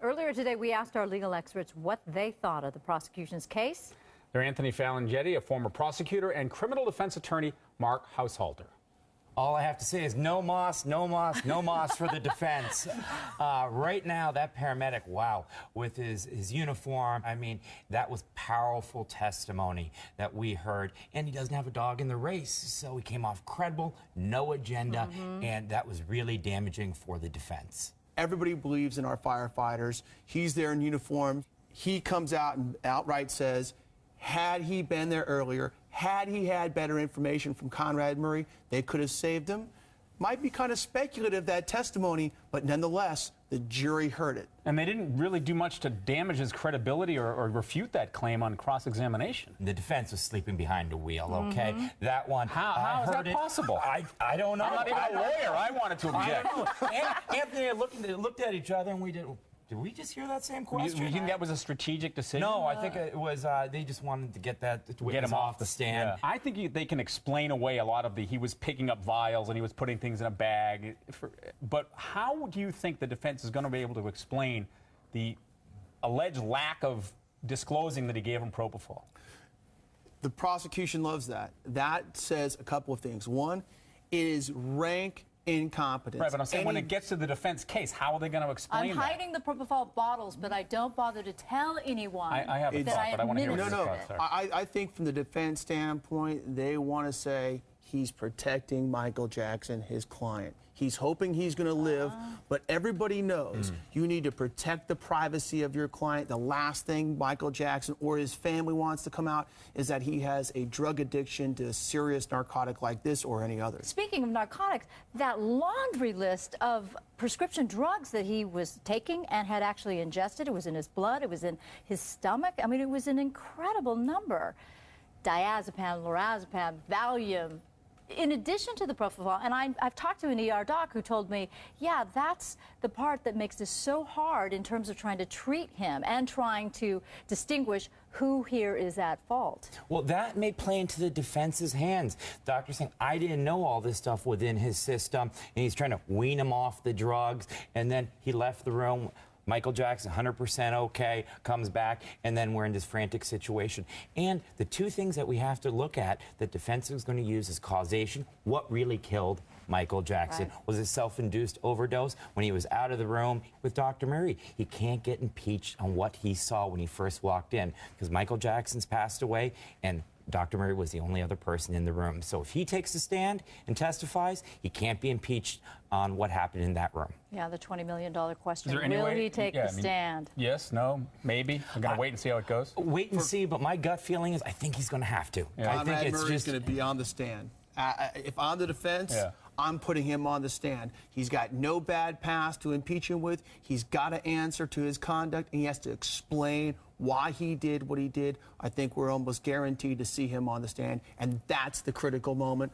Earlier today, we asked our legal experts what they thought of the prosecution's case. They're Anthony Falangetti, a former prosecutor, and criminal defense attorney Mark Haushalter. All I have to say is no moss, no moss, no moss for the defense. Right now, that paramedic, wow, with his uniform, I mean, that was powerful testimony that we heard. And he doesn't have a dog in the race, so he came off credible, no agenda, and that was really damaging for the defense. Everybody believes in our firefighters. He's there in uniform. He comes out and outright says, had he been there earlier, had he had better information from Conrad Murray, they could have saved him. Might be kind of speculative, that testimony, but nonetheless, the jury heard it. And they didn't really do much to damage his credibility or refute that claim on cross-examination. The defense was sleeping behind the wheel, okay? That one. How is that possible? I don't know. I'm not even a lawyer. I wanted to object. Anthony and I looked at each other and we did we just hear that same question? You think that was a strategic decision? No, I think it was, they just wanted to get him off the stand. Yeah. I think they can explain away a lot of he was picking up vials and he was putting things in a bag. But how do you think the defense is going to be able to explain the alleged lack of disclosing that he gave him propofol? The prosecution loves that. That says a couple of things. One, it is rank incompetence. Right, but I'm saying when it gets to the defense case, how are they going to explain I'm hiding the propofol bottles, but I don't bother to tell anyone. I have a thought, but I want to hear what your thoughts are. I think from the defense standpoint, they want to say he's protecting Michael Jackson, his client. He's hoping he's going to live, but everybody knows you need to protect the privacy of your client. The last thing Michael Jackson or his family wants to come out is that he has a drug addiction to a serious narcotic like this or any other. Speaking of narcotics, that laundry list of prescription drugs that he was taking and had actually ingested, it was in his blood, it was in his stomach. I mean, it was an incredible number. Diazepam, lorazepam, Valium. In addition to the propofol, and I've talked to an ER doc who told me, yeah, that's the part that makes this so hard in terms of trying to treat him and trying to distinguish who here is at fault. Well, that may play into the defense's hands. Doctor saying, I didn't know all this stuff within his system, and he's trying to wean him off the drugs, and then he left the room. Michael Jackson, 100% okay, comes back, and then we're in this frantic situation. And the two things that we have to look at that defense is going to use is causation. What really killed Michael Jackson? Right. Was it self-induced overdose? When he was out of the room with Dr. Murray, he can't get impeached on what he saw when he first walked in, because Michael Jackson's passed away, and Dr. Murray was the only other person in the room. So if he takes a stand and testifies, he can't be impeached on what happened in that room. Yeah, the $20 million question. Will he take the stand? Yes, no, maybe. I'm going to wait and see how it goes. Wait and see, but my gut feeling is I think he's going to have to. Yeah. Conrad Murray's going to be on the stand. If I'm the defense, I'm putting him on the stand. He's got no bad past to impeach him with. He's got to answer to his conduct, and he has to explain why he did what he did. I think we're almost guaranteed to see him on the stand, and that's the critical moment.